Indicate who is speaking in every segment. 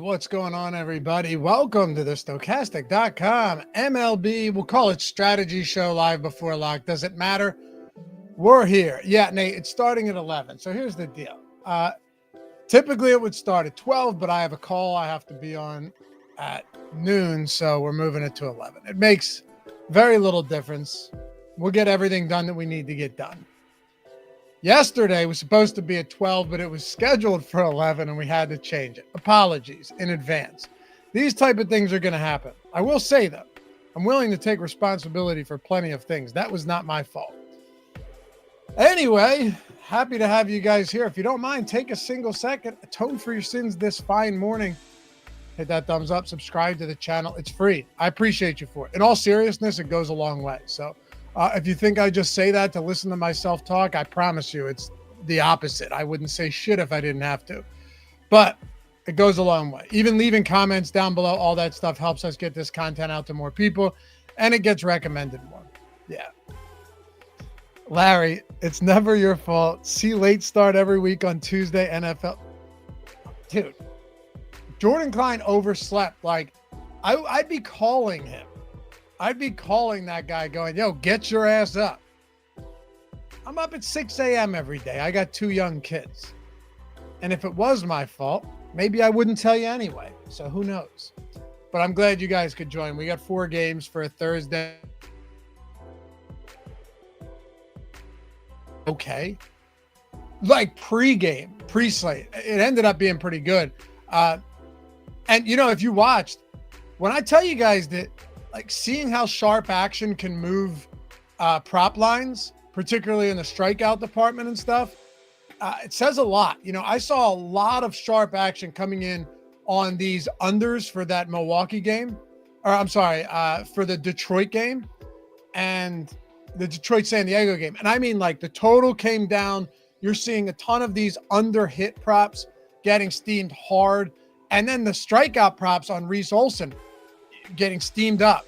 Speaker 1: What's going on, everybody? Welcome to the Stokastic.com MLB. We'll call it strategy show live before lock. Does it matter? We're here. Yeah, Nate, it's starting at 11. So here's the deal. Typically it would start at 12, but I have a call I have to be on at noon. So we're moving it to 11. It makes very little difference. We'll get everything done that we need to get done. Yesterday was supposed to be at 12, but it was scheduled for 11 and we had to change it. Apologies in advance. These type of things are going to happen. I will say though, I'm willing to take responsibility for plenty of things. That was not my fault. Anyway, happy to have you guys here. If you don't mind, take a single second, atone for your sins this fine morning. Hit that thumbs up, subscribe to the channel. It's free. I appreciate you for it. In all seriousness, it goes a long way. So if you think I just say that to listen to myself talk, I promise you it's the opposite. I wouldn't say shit if I didn't have to, but it goes a long way. Even leaving comments down below, all that stuff helps us get this content out to more people and it gets recommended more. Yeah. Larry, it's never your fault. See late start every week on Tuesday, NFL. Dude, Jordan Klein overslept. Like I'd be calling him. I'd be calling that guy going, yo, get your ass up. I'm up at 6 a.m. every day. I got 2 young kids. And if it was my fault, maybe I wouldn't tell you anyway. So who knows? But I'm glad you guys could join. We got 4 games for a Thursday. Okay. Like pre-game, pre-slate. It ended up being pretty good. And, you know, if you watched, when I tell you guys that, like seeing how sharp action can move prop lines, particularly in the strikeout department and stuff, it says a lot. You know, I saw a lot of sharp action coming in on these unders for that Milwaukee game, or I'm sorry, for the Detroit game and the Detroit San Diego game. And I mean, like the total came down. You're seeing a ton of these under hit props getting steamed hard. And then the strikeout props on Reese Olson getting steamed up,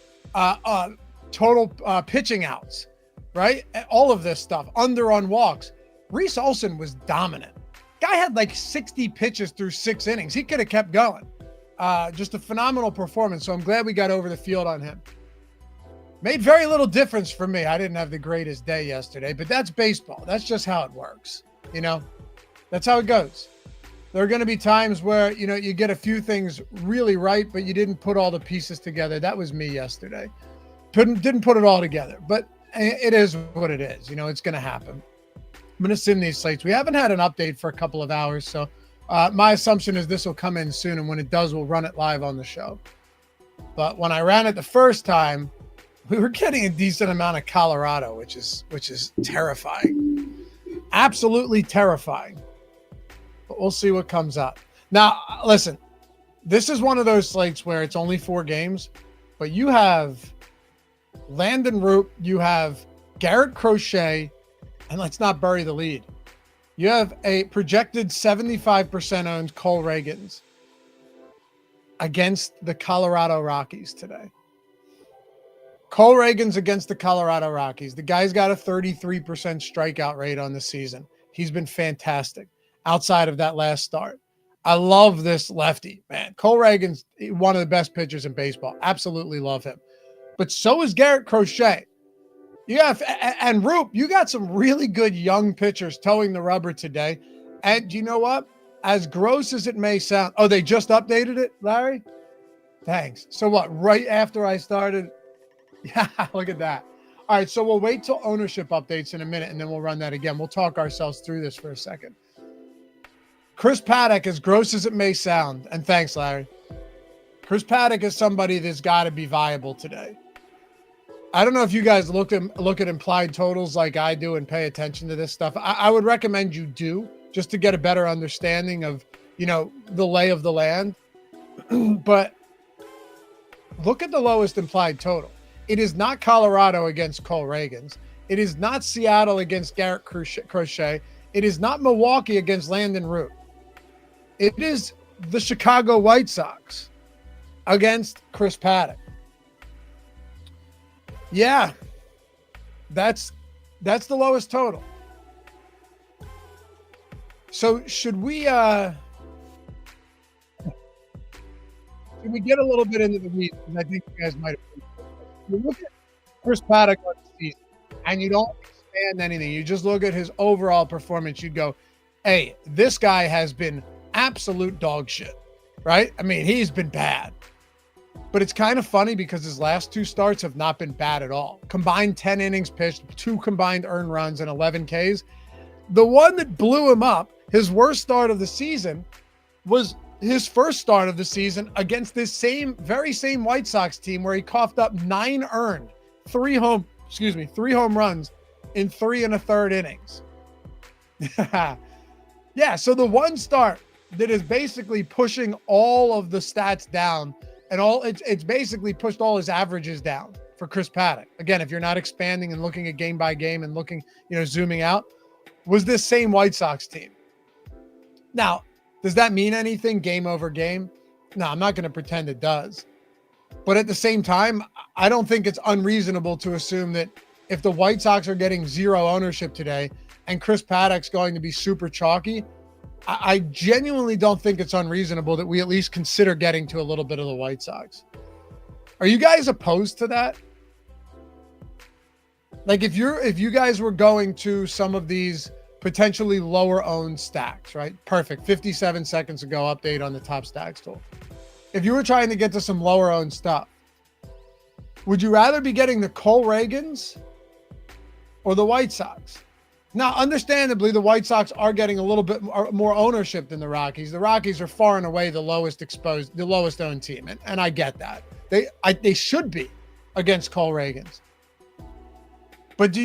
Speaker 1: total pitching outs, right? All of this stuff, under on walks. Reese Olson was dominant. Guy had like 60 pitches through 6 innings. He could have kept going. Just a phenomenal performance. So I'm glad we got over the field on him. Made very little difference for me. I didn't have the greatest day yesterday, but that's baseball. That's just how it works. You know, that's how it goes. There are going to be times where, you know, you get a few things really right, but you didn't put all the pieces together. That was me yesterday. Didn't put it all together, but it is what it is. You know, it's going to happen. I'm going to sim these slates. We haven't had an update for a couple of hours, so my assumption is this will come in soon, and when it does, we'll run it live on the show. But when I ran it the first time, we were getting a decent amount of Colorado, which is terrifying. Absolutely terrifying. But we'll see what comes up. Now, listen, this is one of those slates where it's only 4 games, but you have Landon Root, you have Garrett Crochet, and let's not bury the lead. You have a projected 75% owned Cole Ragans against the Colorado Rockies today. Cole Ragans against the Colorado Rockies. The guy's got a 33% strikeout rate on the season. He's been fantastic outside of that last start. I love this lefty, man. Cole Ragans, one of the best pitchers in baseball. Absolutely love him. But so is Garrett Crochet. And Roop, you got some really good young pitchers towing the rubber today. And you know what? As gross as it may sound, oh, they just updated it, Larry? Thanks. So what, right after I started? Yeah, look at that. All right, so we'll wait till ownership updates in a minute, and then we'll run that again. We'll talk ourselves through this for a second. Chris Paddack, as gross as it may sound, and thanks, Larry. Chris Paddack is somebody that's got to be viable today. I don't know if you guys look at implied totals like I do and pay attention to this stuff. I would recommend you do, just to get a better understanding of, you know, the lay of the land. But look at the lowest implied total. It is not Colorado against Cole Ragans. It is not Seattle against Garrett Crochet. It is not Milwaukee against Landon Root. It is the Chicago White Sox against Chris Paddack. Yeah, that's the lowest total. So should we can we get a little bit into the weeds? Because I think you guys might appreciate this. You look at Chris Paddack on the season, and you don't expand anything. You just look at his overall performance. You'd go, hey, this guy has been absolute dog shit, right? I mean, he's been bad. But it's kind of funny because his last 2 starts have not been bad at all. Combined 10 innings pitched, 2 combined earned runs, and 11 Ks. The one that blew him up, his worst start of the season, was his first start of the season against this very same White Sox team where he coughed up 9 earned, 3 home runs in 3 1/3 innings. Yeah, so the one start that is basically pushing all of the stats down and it's basically pushed all his averages down for Chris Paddack. Again, if you're not expanding and looking at game by game and looking, zooming out, was this same White Sox team. Now, does that mean anything game over game? No, I'm not going to pretend it does. But at the same time, I don't think it's unreasonable to assume that if the White Sox are getting 0 ownership today and Chris Paddack's going to be super chalky, I genuinely don't think it's unreasonable that we at least consider getting to a little bit of the White Sox. Are you guys opposed to that? Like if you guys were going to some of these potentially lower owned stacks, right? Perfect. 57 seconds ago, update on the top stacks tool. If you were trying to get to some lower owned stuff, would you rather be getting the Cole Reagans or the White Sox? Now, understandably, the White Sox are getting a little bit more ownership than the Rockies. The Rockies are far and away the lowest owned team, and I get that. They should be against Cole Reagans. But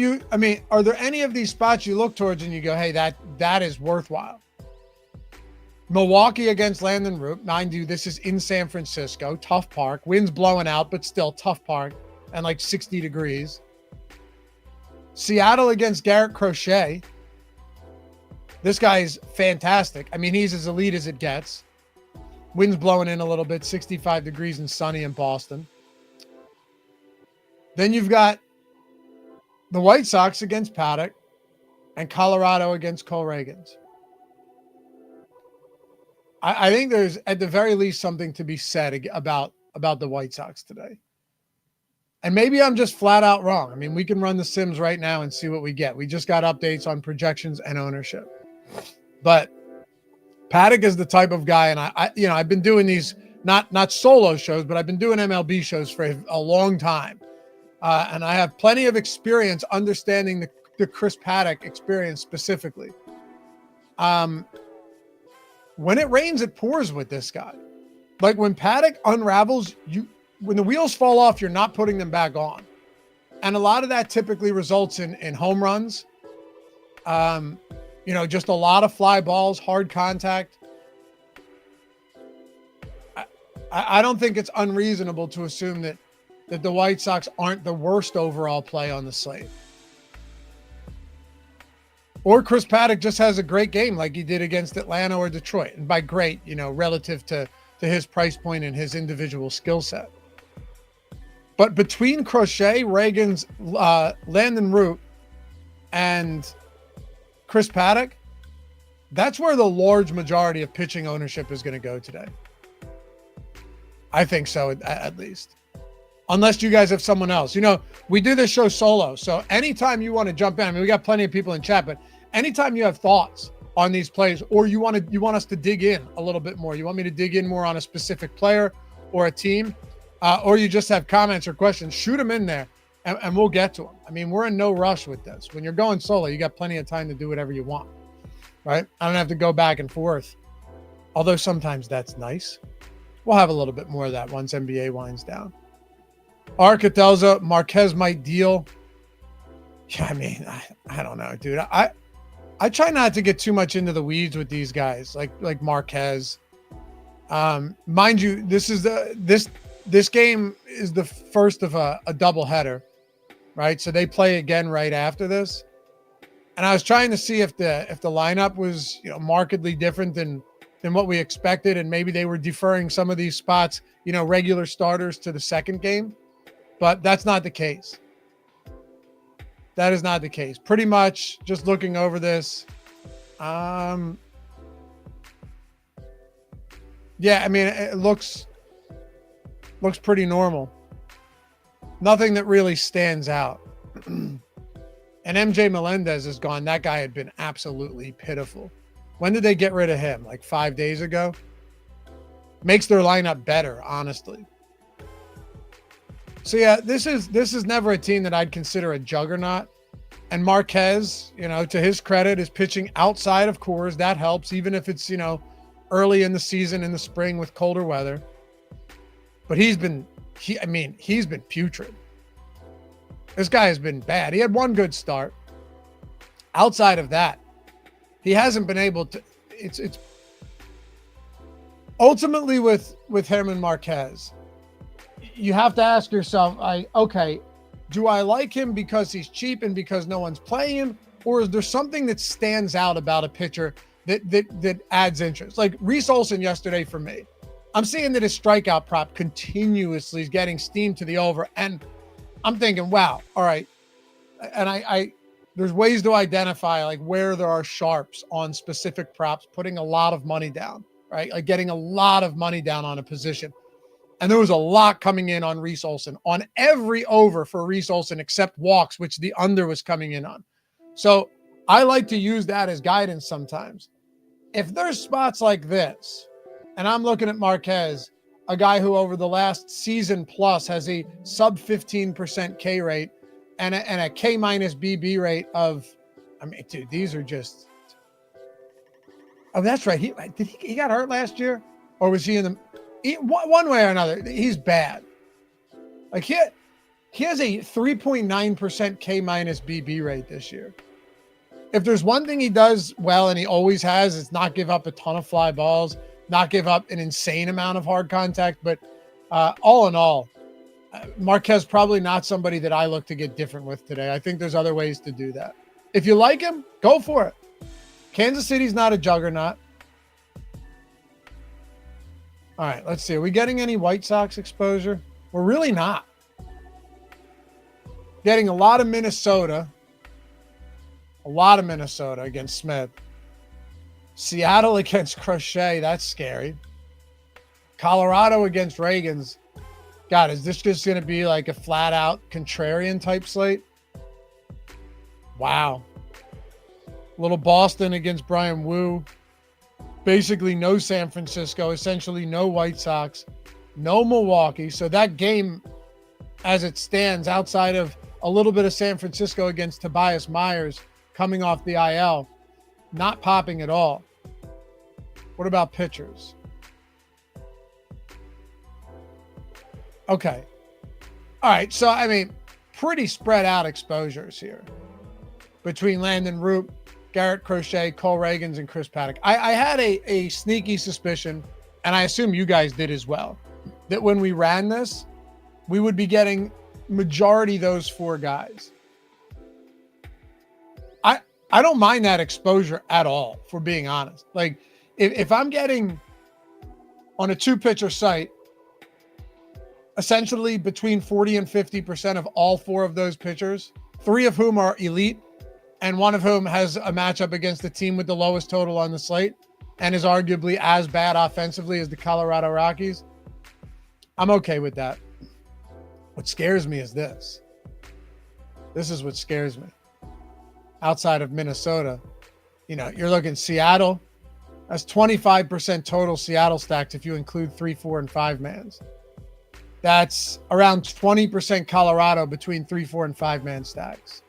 Speaker 1: are there any of these spots you look towards and you go, hey, that is worthwhile? Milwaukee against Landon Root. Mind you, this is in San Francisco. Tough park. Wind's blowing out, but still tough park and like 60 degrees. Seattle against Garrett Crochet. This guy's fantastic. I mean, he's as elite as it gets. Wind's blowing in a little bit, 65 degrees and sunny in Boston. Then you've got the White Sox against Paddack and Colorado against Cole Reagans. I think there's at the very least something to be said about the White Sox today. And maybe I'm just flat out wrong. I mean, we can run the sims right now and see what we get. We just got updates on projections and ownership. But Paddack is the type of guy, and I've been doing these not solo shows, but I've been doing MLB shows for a long time. And I have plenty of experience understanding the Chris Paddack experience specifically. When it rains, it pours with this guy. Like when Paddack unravels, when the wheels fall off, you're not putting them back on. And a lot of that typically results in home runs. Just a lot of fly balls, hard contact. I don't think it's unreasonable to assume that the White Sox aren't the worst overall play on the slate. Or Chris Paddack just has a great game like he did against Atlanta or Detroit. And by great, relative to his price point and his individual skill set. But between Crochet, Reagans, Landon Root, and Chris Paddack, that's where the large majority of pitching ownership is going to go today. I think so, at least. Unless you guys have someone else. We do this show solo. So anytime you want to jump in, I mean, we got plenty of people in chat, but anytime you have thoughts on these plays, or you want us to dig in a little bit more, you want me to dig in more on a specific player or a team, or you just have comments or questions, shoot them in there and we'll get to them. I mean, we're in no rush with this. When you're going solo, you got plenty of time to do whatever you want, right? I don't have to go back and forth. Although sometimes that's nice. We'll have a little bit more of that once NBA winds down. Arcatelza, Marquez might deal. Yeah, I mean, I don't know, dude. I try not to get too much into the weeds with these guys, like Marquez. Mind you, this game is the first of a doubleheader, right? So they play again right after this. And I was trying to see if the lineup was markedly different than what we expected, and maybe they were deferring some of these spots, regular starters to the second game. But that's not the case. That is not the case. Pretty much just looking over this. Yeah, I mean, it looks Looks pretty normal. Nothing that really stands out. And MJ Melendez is gone. That guy had been absolutely pitiful. When did they get rid of him? Like 5 days ago? Makes their lineup better, honestly. So yeah, this is never a team that I'd consider a juggernaut. And Marquez, to his credit, is pitching outside of Coors. That helps, even if it's, early in the season in the spring with colder weather. But he's been putrid. This guy has been bad. He had one good start. Outside of that, he hasn't been able to. It's ultimately with him and Marquez. You have to ask yourself, okay, do I like him because he's cheap and because no one's playing him, or is there something that stands out about a pitcher that adds interest? Like Reese Olson yesterday for me. I'm seeing that his strikeout prop continuously is getting steam to the over, and I'm thinking, wow, all right. And I there's ways to identify like where there are sharps on specific props, putting a lot of money down, right? Like getting a lot of money down on a position. And there was a lot coming in on Reese Olson, on every over for Reese Olson except walks, which the under was coming in on. So I like to use that as guidance sometimes. If there's spots like this, and I'm looking at Marquez, a guy who over the last season plus has a sub 15% K rate and a K minus BB rate of, dude, these are just, oh, that's right. He got hurt last year, or was he in the, one way or another, he's bad. Like he has a 3.9% K minus BB rate this year. If there's one thing he does well, and he always has, it's not give up a ton of fly balls, not give up an insane amount of hard contact. But all in all, Marquez probably not somebody that I look to get different with today. I think there's other ways to do that. If you like him, go for it. Kansas City's not a juggernaut. All right, let's see. Are we getting any White Sox exposure? We're really not. Getting a lot of Minnesota. A lot of Minnesota against Smith. Seattle against Crochet. That's scary. Colorado against Reagans. God, is this just going to be like a flat-out contrarian type slate? Wow. Little Boston against Brian Wu. Basically no San Francisco, essentially no White Sox, no Milwaukee. So that game, as it stands, outside of a little bit of San Francisco against Tobias Myers coming off the IL, not popping at all. What about pitchers? Okay. All right. So, pretty spread out exposures here between Landon Root, Garrett Crochet, Cole Reagans, and Chris Paddack. I had a sneaky suspicion, and I assume you guys did as well, that when we ran this, we would be getting majority those four guys. I don't mind that exposure at all, for being honest. Like, if I'm getting on a two-pitcher site, essentially between 40 and 50% of all four of those pitchers, three of whom are elite, and one of whom has a matchup against the team with the lowest total on the slate and is arguably as bad offensively as the Colorado Rockies, I'm okay with that. What scares me is this. This is what scares me. Outside of Minnesota, you're looking Seattle. That's 25% total Seattle stacks if you include 3, 4, and 5 mans. That's around 20% Colorado between 3, 4, and 5 man stacks.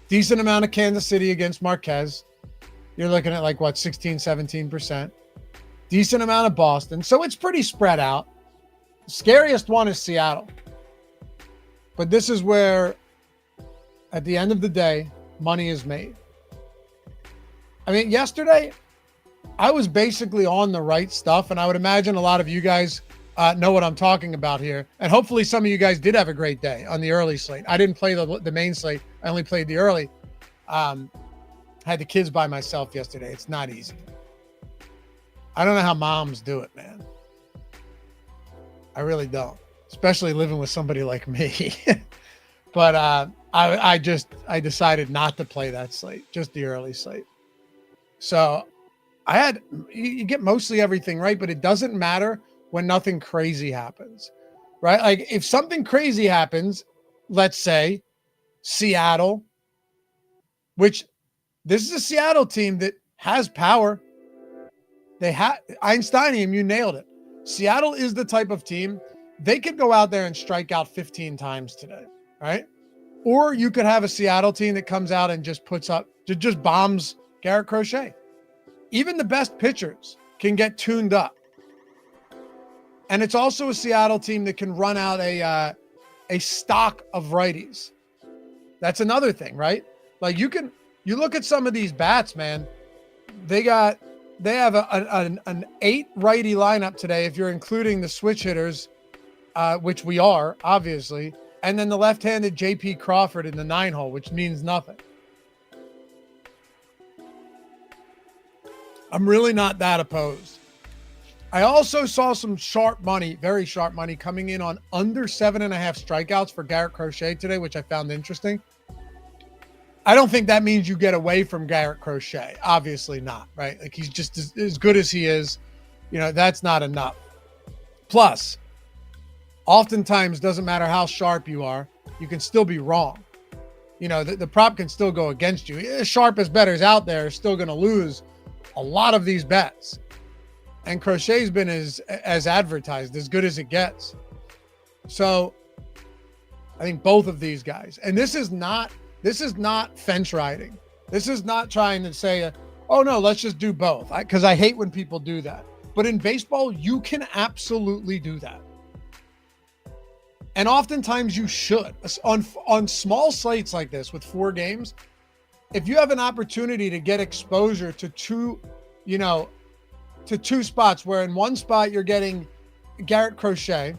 Speaker 1: Decent amount of Kansas City against Marquez. You're looking at 16, 17%. Decent amount of Boston. So it's pretty spread out. The scariest one is Seattle. But this is where, at the end of the day, money is made. Yesterday, I was basically on the right stuff, and I would imagine a lot of you guys know what I'm talking about here. And hopefully some of you guys did have a great day on the early slate. I didn't play the main slate. I only played the early. Had the kids by myself yesterday. It's not easy. I don't know how moms do it, man. I really don't, especially living with somebody like me. But I decided not to play that slate, just the early slate. So you get mostly everything right, but it doesn't matter when nothing crazy happens, right? Like if something crazy happens, let's say Seattle, which this is a Seattle team that has power. They have Einsteinium, you nailed it. Seattle is the type of team, they could go out there and strike out 15 times today, right? Or you could have a Seattle team that comes out and just just bombs Garrett Crochet. Even the best pitchers can get tuned up. And it's also a Seattle team that can run out a stock of righties. That's another thing, right? Like you look at some of these bats, man. They have an 8 righty lineup today, if you're including the switch hitters, which we are, obviously. And then the left-handed JP Crawford in the 9-hole, which means nothing. I'm really not that opposed. I also saw some sharp money, very sharp money, coming in on under 7.5 strikeouts for Garrett Crochet today, which I found interesting. I don't think that means you get away from Garrett Crochet. Obviously not, right? Like he's just as good as he is. That's not enough. Plus, oftentimes doesn't matter how sharp you are, you can still be wrong. The prop can still go against you. As sharp as bettors out there are still going to lose a lot of these bets. And Crochet's been as advertised, as good as it gets. So I think both of these guys, and this is not fence riding. This is not trying to say, oh no, let's just do both. Because I hate when people do that. But in baseball, you can absolutely do that. And oftentimes you should. On small slates like this with 4 games, if you have an opportunity to get exposure to two spots, where in one spot you're getting Garrett Crochet,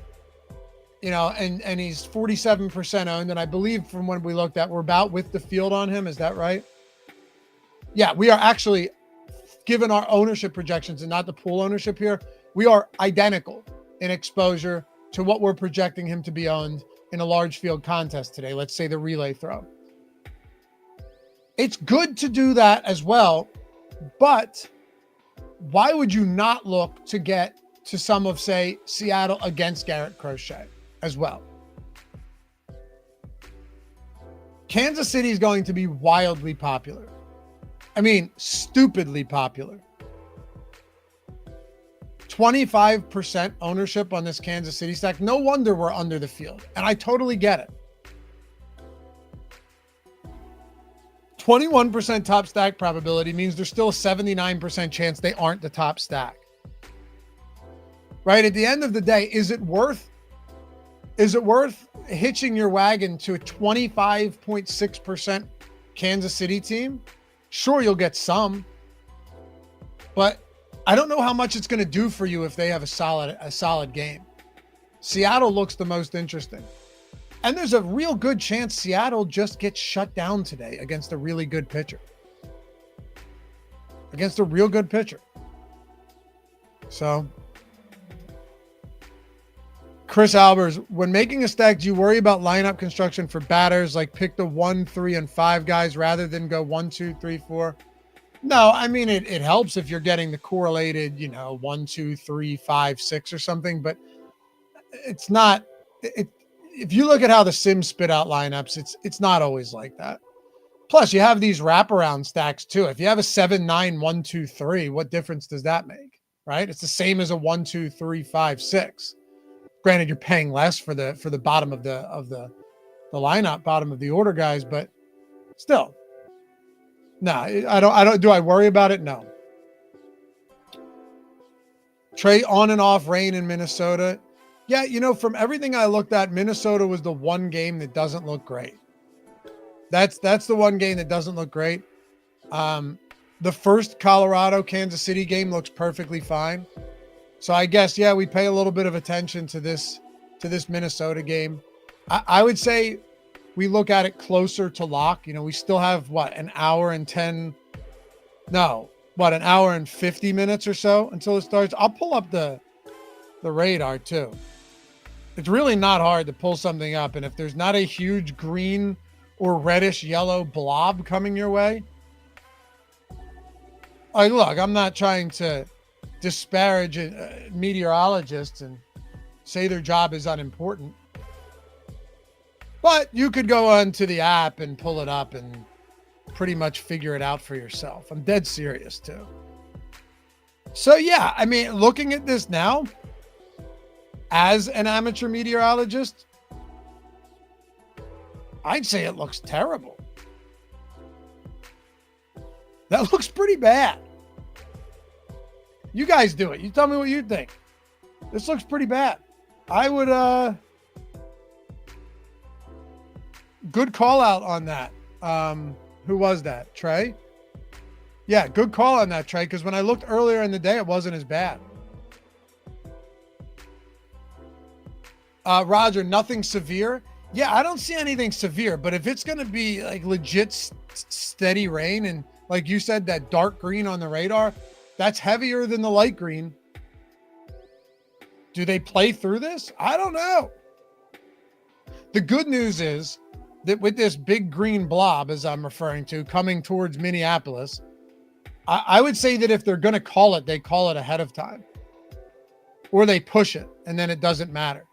Speaker 1: and he's 47% owned. And I believe from when we looked at, we're about with the field on him. Is that right? Yeah, we are actually, given our ownership projections and not the pool ownership here, we are identical in exposure to what we're projecting him to be owned in a large field contest today. Let's say the relay throw. It's good to do that as well, but why would you not look to get to some of, say, Seattle against Garrett Crochet as well? Kansas City is going to be wildly popular. I mean, stupidly popular. 25% ownership on this Kansas City stack. No wonder we're under the field. And I totally get it. 21% top stack probability means there's still a 79% chance they aren't the top stack. Right? At the end of the day, is it worth hitching your wagon to a 25.6% Kansas City team? Sure, you'll get some, but I don't know how much it's going to do for you if they have a solid game. Seattle looks the most interesting. And there's a real good chance Seattle just gets shut down today against a really good pitcher. So, Chris Albers, when making a stack, do you worry about lineup construction for batters? Like pick the 1, 3, and 5 guys rather than go 1, 2, 3, 4? No, I mean, it helps if you're getting the correlated, 1, 2, 3, 5, 6 or something, but it's not, if you look at how the Sims spit out lineups, it's not always like that. Plus, you have these wraparound stacks too. If you have a 7, 9, 1, 2, 3, what difference does that make? Right? It's the same as a 1, 2, 3, 5, 6. Granted, you're paying less for the bottom of the lineup, bottom of the order guys, but still. No, I don't. Do I worry about it? No. Trey, on and off rain in Minnesota. Yeah, from everything I looked at, Minnesota was the one game that doesn't look great. That's the one game that doesn't look great. The first Colorado Kansas City game looks perfectly fine. So I guess, yeah, we pay a little bit of attention to this Minnesota game. I would say we look at it closer to lock. We still have an hour and 50 minutes or so until it starts. I'll pull up the radar too. It's really not hard to pull something up. And if there's not a huge green or reddish yellow blob coming your way, look, I'm not trying to disparage meteorologists and say their job is unimportant. But you could go onto the app and pull it up and pretty much figure it out for yourself. I'm dead serious too. So yeah, I mean, looking at this now, as an amateur meteorologist, I'd say it looks terrible. That looks pretty bad. You guys do it. You tell me what you think. This looks pretty bad. I would, good call out on that. Who was that? Trey? Yeah, good call on that, Trey, because when I looked earlier in the day, it wasn't as bad. Roger, nothing severe. Yeah, I don't see anything severe, but if it's going to be like legit steady rain and like you said, that dark green on the radar, that's heavier than the light green. Do they play through this? I don't know. The good news is that with this big green blob, as I'm referring to, coming towards Minneapolis, I would say that if they're going to call it, they call it ahead of time. Or they push it, and then it doesn't matter.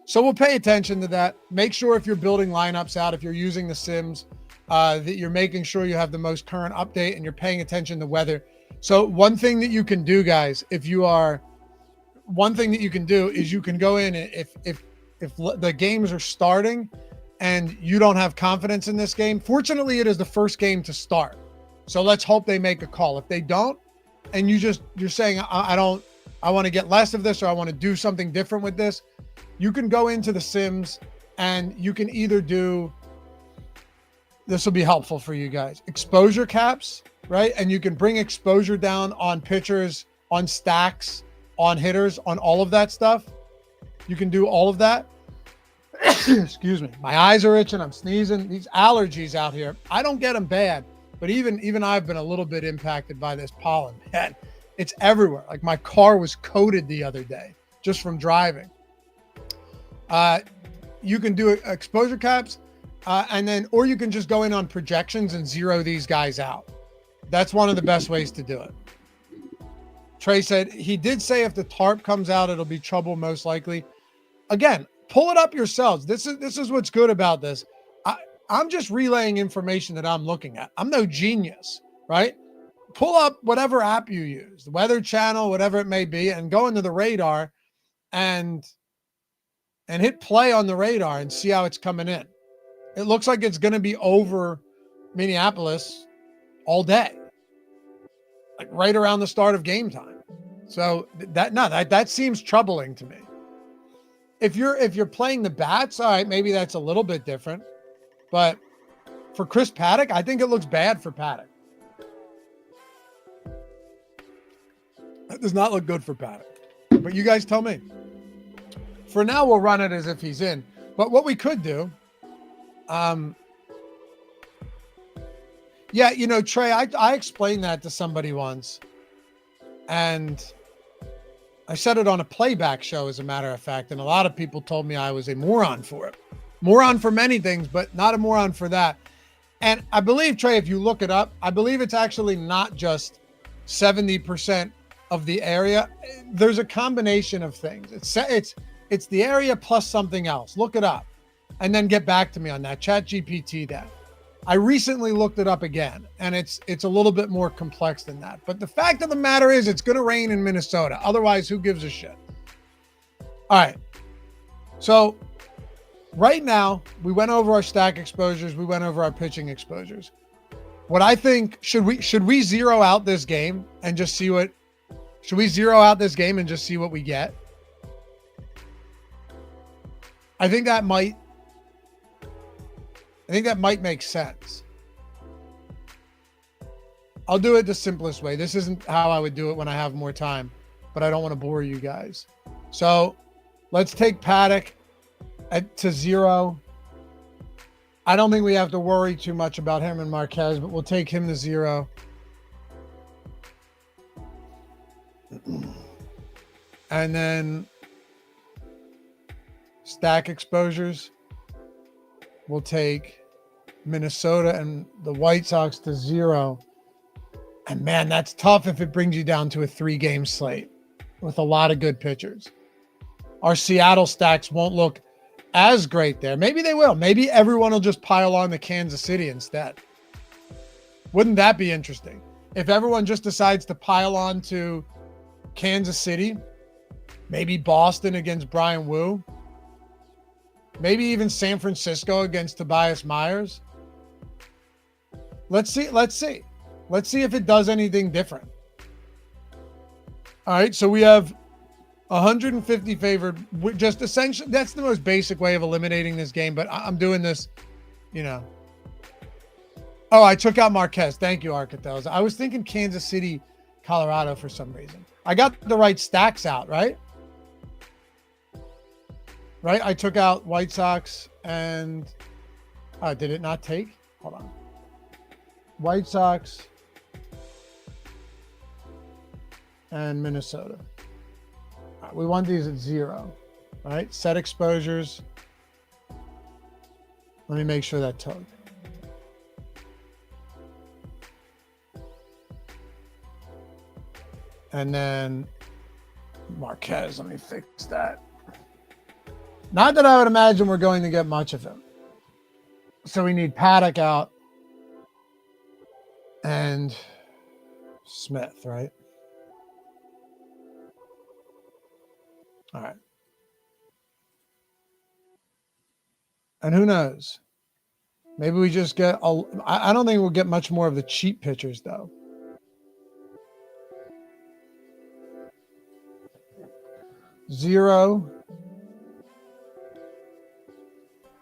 Speaker 1: So we'll pay attention to that. Make sure if you're building lineups out, if you're using the Sims, that you're making sure you have the most current update and you're paying attention to weather. So one thing that you can do, guys, one thing that you can do is you can go in and if the games are starting and you don't have confidence in this game, fortunately, it is the first game to start. So let's hope they make a call. If they don't, and you're saying, I want to get less of this, or I want to do something different with this, you can go into the Sims and you can either do, this will be helpful for you guys, exposure caps, right? And you can bring exposure down on pitchers, on stacks, on hitters, on all of that stuff. You can do all of that. Excuse me. My eyes are itching. I'm sneezing. These allergies out here, I don't get them bad, but even I've been a little bit impacted by this pollen. Man, it's everywhere. Like my car was coated the other day just from driving. You can do exposure caps, or you can just go in on projections and zero these guys out. That's one of the best ways to do it. Trey said, he did say if the tarp comes out, it'll be trouble most likely. Again, pull it up yourselves. This is what's good about this. I'm just relaying information that I'm looking at. I'm no genius, right? Pull up whatever app you use, the Weather Channel, whatever it may be, and go into the radar and hit play on the radar and see how it's coming in. It looks like it's going to be over Minneapolis all day, like right around the start of game time. So that seems troubling to me. If you're playing the bats, all right, maybe that's a little bit different. But for Chris Paddack, I think it looks bad for Paddack. That does not look good for Paddack. But you guys tell me. For now, we'll run it as if he's in. But what we could do, yeah, Trey, I explained that to somebody once. And I said it on a playback show, as a matter of fact. And a lot of people told me I was a moron for it. Moron for many things, but not a moron for that. And I believe, Trey, if you look it up, I believe it's actually not just 70% of the area. There's a combination of things. It's the area plus something else. Look it up and then get back to me on that. Chat GPT that. I recently looked it up again, and it's a little bit more complex than that. But the fact of the matter is it's going to rain in Minnesota. Otherwise, who gives a shit? All right. So right now, we went over our stack exposures. We went over our pitching exposures. What I think, should we zero out this game and just see what, should we zero out this game and just see what we get? I think that might make sense. I'll do it the simplest way. This isn't how I would do it when I have more time, but I don't want to bore you guys. So let's take Paddack to 0. I don't think we have to worry too much about him and Marquez, but we'll take him to 0. And then stack exposures. We'll take Minnesota and the White Sox to 0. And man, that's tough if it brings you down to a 3-game slate with a lot of good pitchers. Our Seattle stacks won't look as great there. Maybe they will. Maybe everyone will just pile on to Kansas City instead. Wouldn't that be interesting? If everyone just decides to pile on to Kansas City, maybe Boston against Brian Wu, maybe even San Francisco against Tobias Myers. Let's see. Let's see if it does anything different. All right, so we have 150 favored. Just essentially, that's the most basic way of eliminating this game, but I'm doing this, you know. Oh, I took out Marquez. Thank you, Arcatelos. I was thinking Kansas City, Colorado for some reason. I got the right stacks out, right? Right? I took out White Sox and did it not take? Hold on. White Sox and Minnesota. All right, we want these at 0. All right, set exposures. Let me make sure that took. And then Marquez, let me fix that. Not that I would imagine we're going to get much of him. So we need Paddack out and Smith, right? All right. And who knows? Maybe we just get I don't think we'll get much more of the cheap pitchers, though. Zero.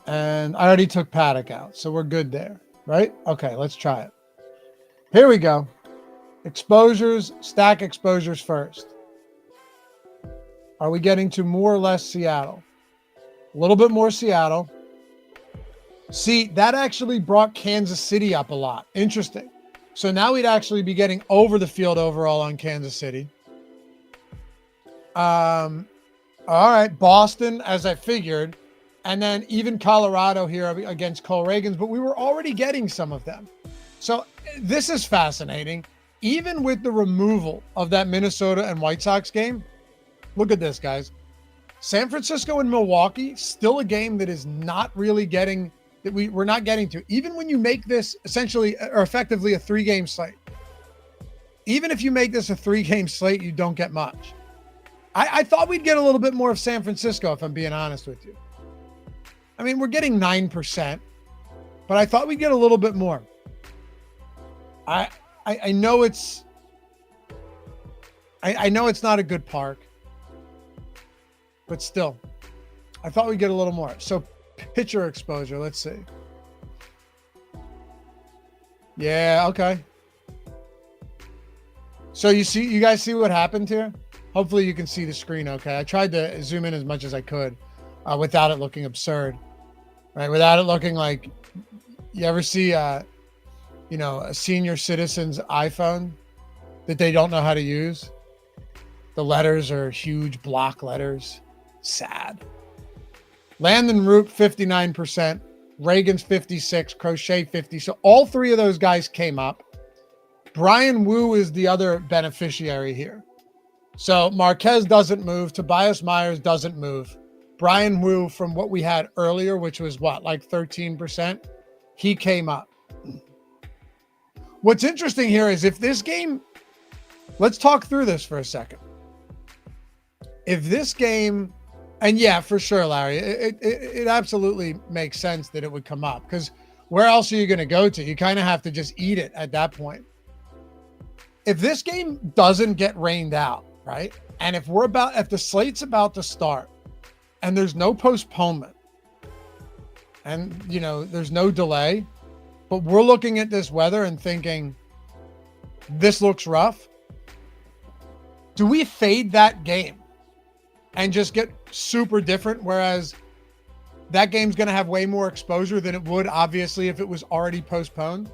Speaker 1: And I already took Paddack out, so we're good there, right? Okay, let's try it. Here we go. Exposures, stack exposures first. Are we getting to more or less Seattle? A little bit more Seattle. See, that actually brought Kansas City up a lot. Interesting. So now we'd actually be getting over the field overall on Kansas City. All right, Boston, as I figured. And then even Colorado here against Cole Reagans, but we were already getting some of them. So this is fascinating. Even with the removal of that Minnesota and White Sox game, look at this, guys. San Francisco and Milwaukee, still a game that is not really getting, that we're not getting to. Even when you make this essentially or effectively a 3-game slate. Even if you make this a 3-game slate, you don't get much. I thought we'd get a little bit more of San Francisco, if I'm being honest with you. I mean, we're getting 9%, but I thought we'd get a little bit more. I know it's I know it's not a good park, but still, I thought we'd get a little more. So pitcher exposure, let's see. Yeah, okay. So you guys see what happened here? Hopefully you can see the screen okay. I tried to zoom in as much as I could without it looking absurd. Right, without it looking like, you ever see, a senior citizen's iPhone that they don't know how to use? The letters are huge block letters. Sad. Landon Root, 59%. Reagan's 56. Crochet, 50. So all 3 of those guys came up. Brian Wu is the other beneficiary here. So Marquez doesn't move. Tobias Myers doesn't move. Brian Wu, from what we had earlier, which was what, like 13%, he came up. What's interesting here is if this game, let's talk through this for a second. If this game, and yeah, for sure, Larry, it absolutely makes sense that it would come up, because where else are you going to go to? You kind of have to just eat it at that point. If this game doesn't get rained out, right? And if the slate's about to start, and there's no postponement, and there's no delay, but we're looking at this weather and thinking, this looks rough. Do we fade that game and just get super different? Whereas that game's going to have way more exposure than it would, obviously, if it was already postponed.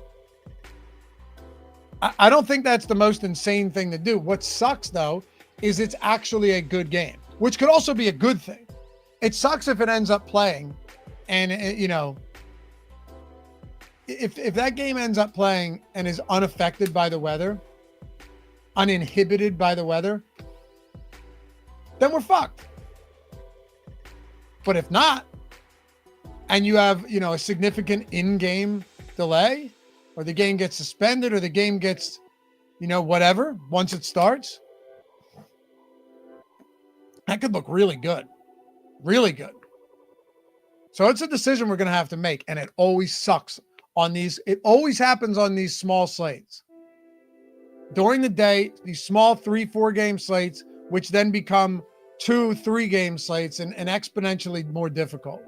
Speaker 1: I don't think that's the most insane thing to do. What sucks, though, is it's actually a good game, which could also be a good thing. It sucks if it ends up playing, and if that game ends up playing and is unaffected by the weather, uninhibited by the weather, then we're fucked. But if not, and you have, a significant in-game delay, or the game gets suspended, or the game gets, whatever, once it starts, that could look really good. Really good. So it's a decision we're going to have to make, and it always sucks on these. It always happens on these small slates. During the day, these small 3-4 game slates, which then become 2-3 game slates and exponentially more difficult.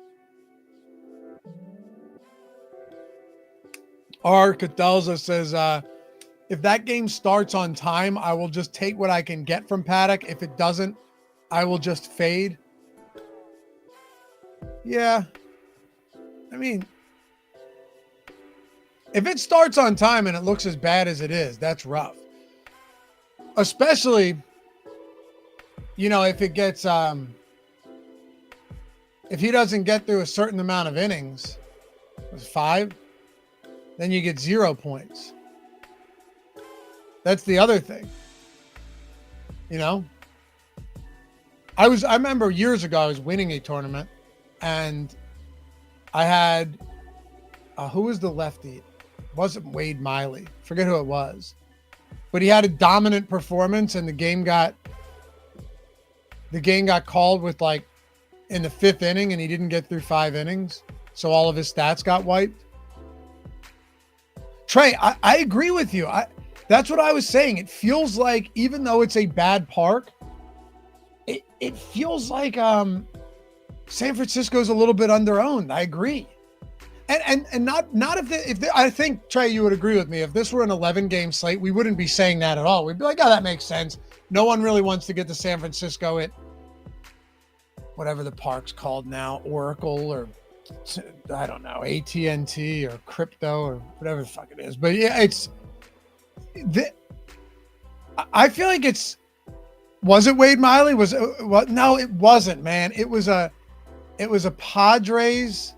Speaker 1: R. Catalza says, if that game starts on time, I will just take what I can get from Paddack. If it doesn't, I will just fade. Yeah. I mean, if it starts on time and it looks as bad as it is, that's rough. Especially, if it gets, if he doesn't get through a certain amount of innings, 5, then you get 0 points. That's the other thing. I remember years ago, I was winning a tournament and I had, who was the lefty? It wasn't Wade Miley. Forget who it was, but he had a dominant performance and the game got called with in the 5th inning and he didn't get through 5 innings. So all of his stats got wiped. Trey, I agree with you. That's what I was saying. It feels like, even though it's a bad park, it feels like San Francisco's a little bit underowned. I agree. And not if I think, Trey, you would agree with me. If this were an 11 game slate, we wouldn't be saying that at all. We'd be like, oh, that makes sense. No one really wants to get to San Francisco at whatever the park's called now, Oracle or I don't know, AT&T or crypto or whatever the fuck it is. But yeah, I feel like was it Wade Miley? No, it wasn't, man. It was a Padres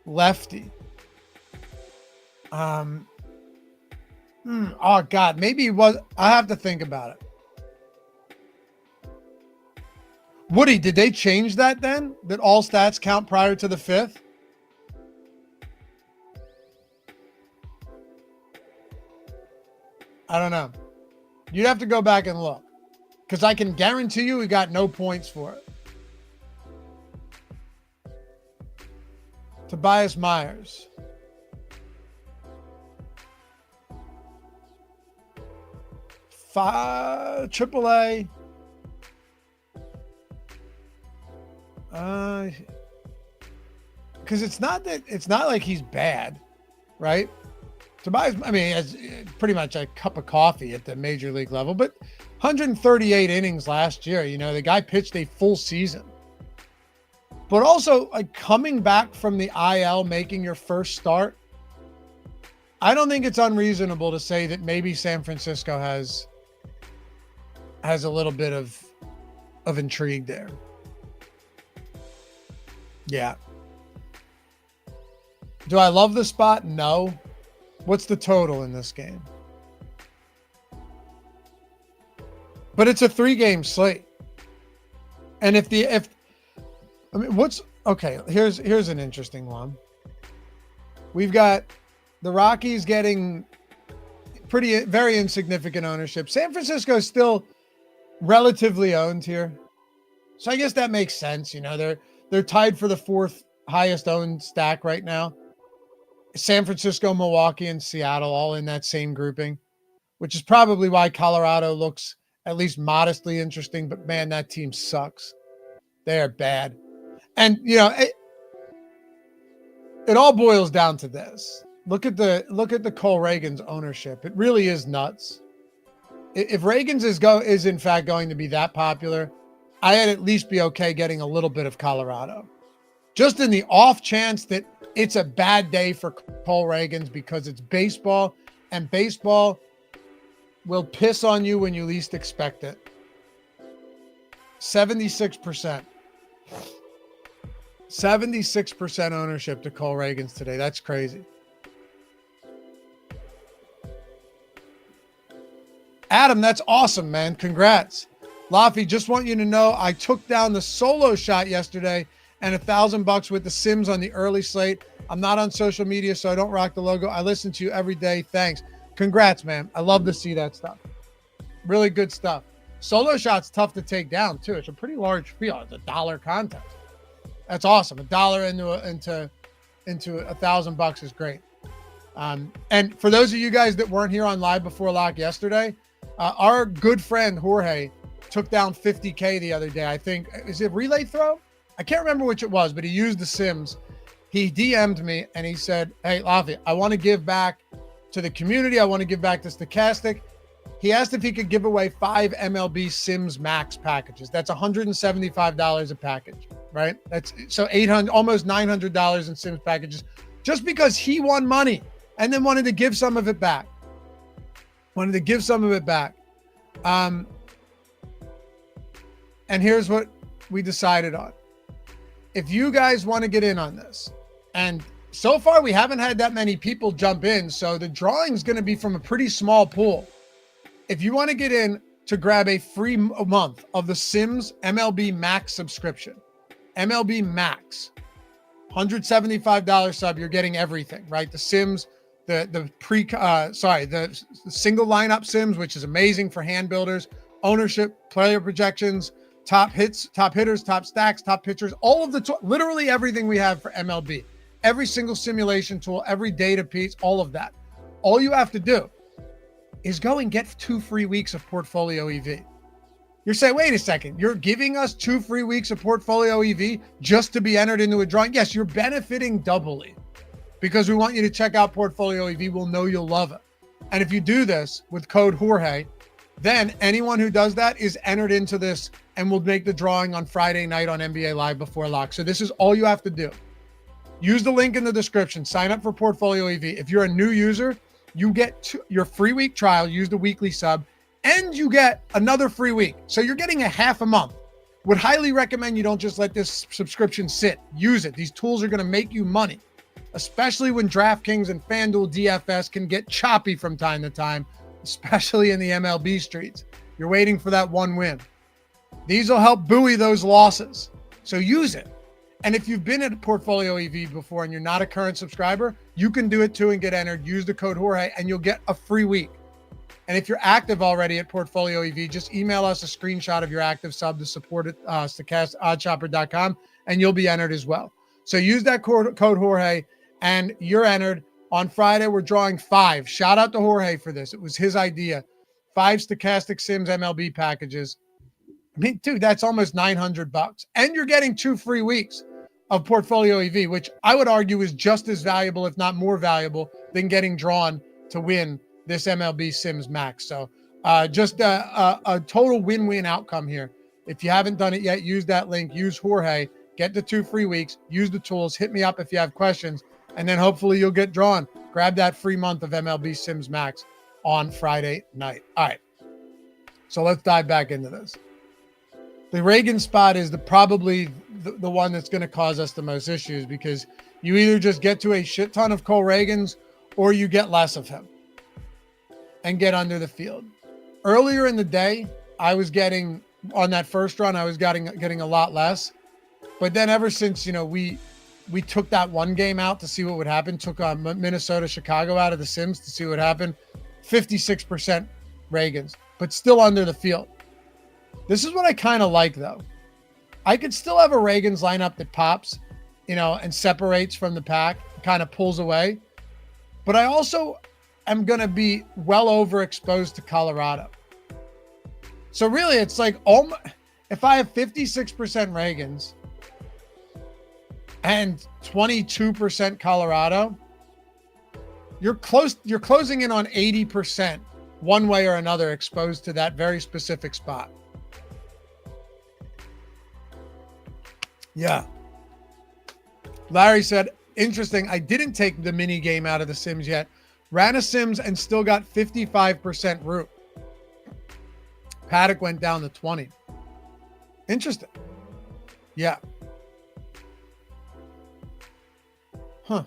Speaker 1: lefty. Oh God, maybe it was. I have to think about it. Woody, did they change that then? That all stats count prior to the 5th? I don't know. You'd have to go back and look. Because I can guarantee you we got no points for it. Tobias Myers. AAA. Because it's not like he's bad, right? Tobias, I mean, he has pretty much a cup of coffee at the major league level, but 138 innings last year. The guy pitched a full season. But also, coming back from the IL, making your first start, I don't think it's unreasonable to say that maybe San Francisco has a little bit of intrigue there. Yeah. Do I love the spot? No. What's the total in this game? But it's a 3-game slate. And here's an interesting one. We've got the Rockies getting very insignificant ownership. San Francisco is still relatively owned here. So I guess that makes sense. They're tied for the 4th highest owned stack right now. San Francisco, Milwaukee, and Seattle all in that same grouping, which is probably why Colorado looks at least modestly interesting. But man, that team sucks. They are bad. And, it all boils down to this. Look at the Cole Reagans ownership. It really is nuts. If Reagans is in fact going to be that popular, I'd at least be okay getting a little bit of Colorado. Just in the off chance that it's a bad day for Cole Reagans because it's baseball, and baseball will piss on you when you least expect it. 76%. 76% ownership to Cole Reagans today. That's crazy. Adam, that's awesome, man. Congrats. Laffy, just want you to know I took down the solo shot yesterday and $1,000 with the Sims on the early slate. I'm not on social media, so I don't rock the logo. I listen to you every day. Thanks. Congrats, man. I love to see that stuff. Really good stuff. Solo shot's tough to take down, too. It's a pretty large field. It's $1 contest. That's awesome. $1 into $1,000 is great. And for those of you guys that weren't here on Live Before Lock yesterday, our good friend Jorge took down 50K the other day. I think, is it relay throw? I can't remember which it was, but he used the Sims. He DM'd me and he said, hey, Laffy, I want to give back to the community. I want to give back to Stokastic. He asked if he could give away 5 MLB Sims Max packages. That's $175 a package, right? That's so $800, almost $900 in Sims packages, just because he won money and then wanted to give some of it back. And here's what we decided on. If you guys want to get in on this, and so far we haven't had that many people jump in, so the drawing is going to be from a pretty small pool. If you want to get in to grab a free month of the Sims MLB Max subscription, MLB Max, $175 sub, you're getting everything, right? The Sims, the single lineup Sims, which is amazing for hand builders, ownership, player projections, top hits, top hitters, top stacks, top pitchers, all of the literally everything we have for MLB, every single simulation tool, every data piece, all of that. All you have to do is go and get 2 free weeks of Portfolio EV. You're saying, wait a second, you're giving us 2 free weeks of Portfolio EV just to be entered into a drawing? Yes, you're benefiting doubly because we want you to check out Portfolio EV. We'll know you'll love it. And if you do this with code Jorge, then anyone who does that is entered into this, and we'll make the drawing on Friday night on NBA Live Before Lock. So this is all you have to do. Use the link in the description. Sign up for Portfolio EV. If you're a new user, you get your free week trial. Use the weekly sub, and you get another free week. So you're getting a half a month. Would highly recommend you don't just let this subscription sit. Use it. These tools are going to make you money, especially when DraftKings and FanDuel DFS can get choppy from time to time, especially in the MLB streets. You're waiting for that one win. These will help buoy those losses. So use it. And if you've been at Portfolio EV before and you're not a current subscriber, you can do it too and get entered. Use the code Jorge and you'll get a free week. And if you're active already at Portfolio EV, just email us a screenshot of your active sub to support it, OddsShopper.com, and you'll be entered as well. So use that code Jorge and you're entered. On Friday, we're drawing 5. Shout out to Jorge for this. It was his idea. 5 Stokastic Sims MLB packages. I mean, dude, that's almost $900. And you're getting 2 free weeks of Portfolio EV, which I would argue is just as valuable, if not more valuable, than getting drawn to win this MLB Sims Max. So just a total win-win outcome here. If you haven't done it yet, use that link. Use Jorge. Get the 2 free weeks. Use the tools. Hit me up if you have questions. And then hopefully you'll get drawn. Grab that free month of MLB Sims Max on Friday night. All right. So let's dive back into this. The Reagan spot is probably the one that's going to cause us the most issues, because you either just get to a shit ton of Cole Reagans or you get less of him and get under the field. Earlier in the day, I was getting, on that first run, I was getting a lot less. But then ever since, we took that one game out to see what would happen, took Minnesota, Chicago out of the Sims to see what happened, 56% Reagans, but still under the field. This is what I kind of like, though. I could still have a Reagans lineup that pops, and separates from the pack, kind of pulls away. But I also am going to be well overexposed to Colorado. So really, it's like, if I have 56% Reagans and 22% Colorado, you're closing in on 80% one way or another exposed to that very specific spot. Yeah. Larry said, interesting. I didn't take the mini game out of the Sims yet. Ran a Sims and still got 55% root. Paddack went down to 20. Interesting. Yeah. Huh.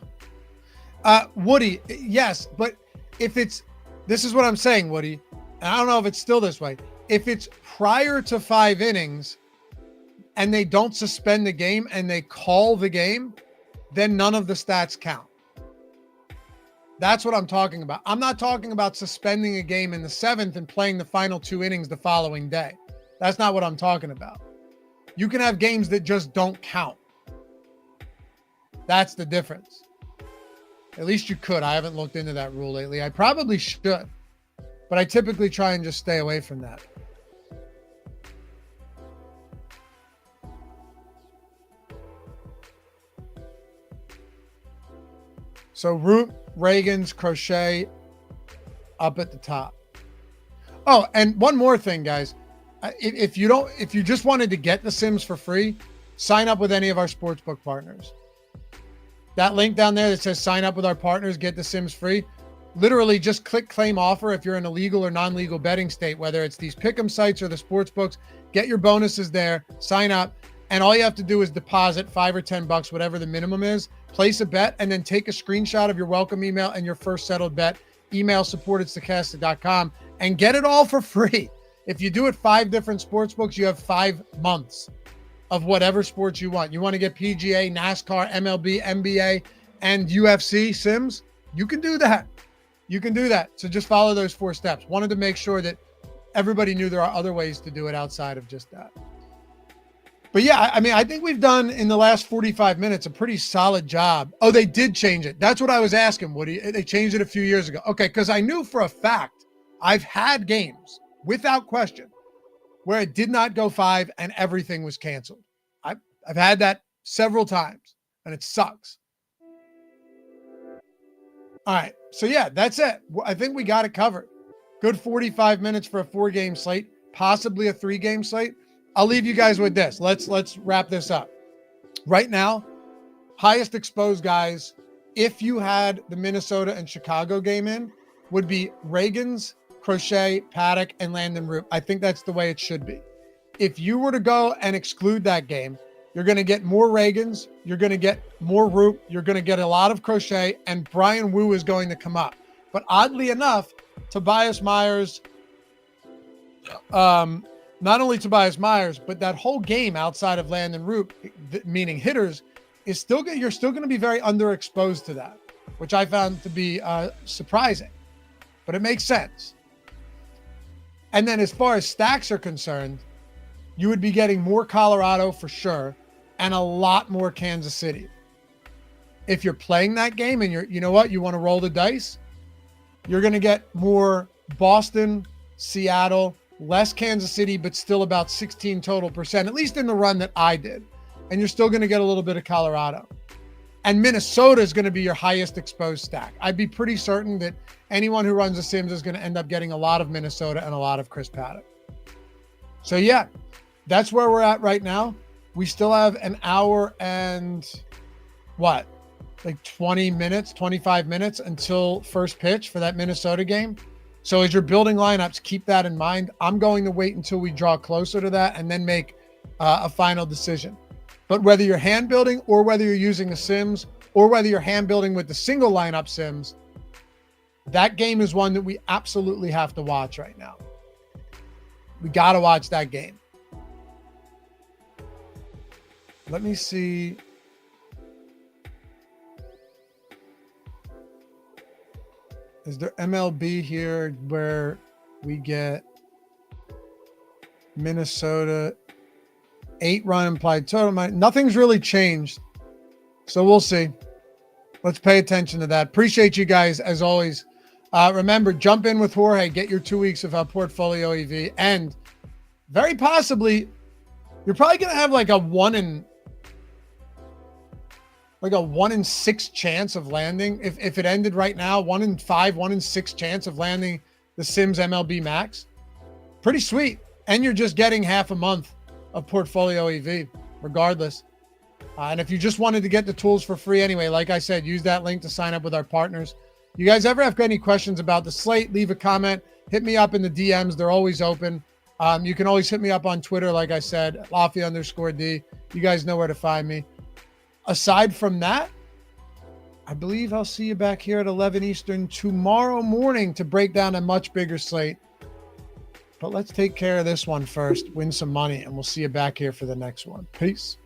Speaker 1: Woody, yes, but this is what I'm saying, Woody. and I don't know if it's still this way, if it's prior to 5 innings and they don't suspend the game and they call the game, then none of the stats count. That's what I'm talking about. I'm not talking about suspending a game in the 7th and playing the final 2 innings the following day. That's not what I'm talking about. You can have games that just don't count. That's the difference. At least you could. I haven't looked into that rule lately. I probably should, but I typically try and just stay away from that. So Root, Reagan's, Crochet up at the top. Oh, and one more thing, guys. If you just wanted to get the Sims for free, sign up with any of our sportsbook partners. That link down there that says sign up with our partners, get the Sims free. Literally just click claim offer if you're in a legal or non-legal betting state, whether it's these pick'em sites or the sports books. Get your bonuses there, sign up, and all you have to do is deposit $5 or $10, whatever the minimum is, place a bet, and then take a screenshot of your welcome email and your first settled bet. Email support@stokastic.com and get it all for free. If you do it 5 different sports books, you have 5 months of whatever sports you want. You want to get PGA, NASCAR, MLB, NBA, and UFC Sims? You can do that. You can do that. So just follow those 4 steps. Wanted to make sure that everybody knew there are other ways to do it outside of just that. But yeah, I mean, I think we've done in the last 45 minutes a pretty solid job. Oh, they did change it. That's what I was asking, Woody. They changed it a few years ago. Okay, because I knew for a fact I've had games, without question, where it did not go 5 and everything was canceled. I've had that several times, and it sucks. All right, so yeah, that's it. I think we got it covered. Good 45 minutes for a 4-game slate, possibly a 3-game slate. I'll leave you guys with this. Let's wrap this up. Right now, highest exposed guys, if you had the Minnesota and Chicago game in, would be Reagan's, Crochet, Paddack, and Landon Root. I think that's the way it should be. If you were to go and exclude that game, you're going to get more Reagans, you're going to get more Root, you're going to get a lot of Crochet, and Brian Wu is going to come up. But oddly enough, Tobias Myers, not only Tobias Myers, but that whole game outside of Landon Root, meaning hitters, is still you're still going to be very underexposed to that, which I found to be surprising, but it makes sense. And then as far as stacks are concerned, you would be getting more Colorado for sure, and a lot more Kansas City. If you're playing that game and you know what, you want to roll the dice, you're going to get more Boston, Seattle, less Kansas City, but still about 16 total percent, at least in the run that I did. And you're still going to get a little bit of Colorado. And Minnesota is going to be your highest exposed stack. I'd be pretty certain that anyone who runs the Sims is going to end up getting a lot of Minnesota and a lot of Chris Paddack. So yeah, that's where we're at right now. We still have an hour and like 20 minutes, 25 minutes until first pitch for that Minnesota game. So as you're building lineups, keep that in mind. I'm going to wait until we draw closer to that and then make a final decision. But whether you're hand building or whether you're using the Sims or whether you're hand building with the single lineup Sims, that game is one that we absolutely have to watch right now. We got to watch that game. Let me see. Is there MLB here where we get Minnesota 8-run implied total? Nothing's really changed. So we'll see. Let's pay attention to that. Appreciate you guys as always. Remember, jump in with Jorge, get your 2 weeks of Portfolio EV, and very possibly you're probably going to have like a 1 in 6 chance of landing. If it ended right now, 1 in 5, 1 in 6 chance of landing the Sims MLB Max. Pretty sweet. And you're just getting half a month of Portfolio EV regardless. And if you just wanted to get the tools for free anyway, like I said, use that link to sign up with our partners. You guys ever have any questions about the slate, leave a comment, hit me up in the DMs. They're always open. You can always hit me up on Twitter, like I said, Laffy_D. You guys know where to find me. Aside from that, I believe I'll see you back here at 11 Eastern tomorrow morning to break down a much bigger slate but let's take care of this one first, win some money, and we'll see you back here for the next one. Peace.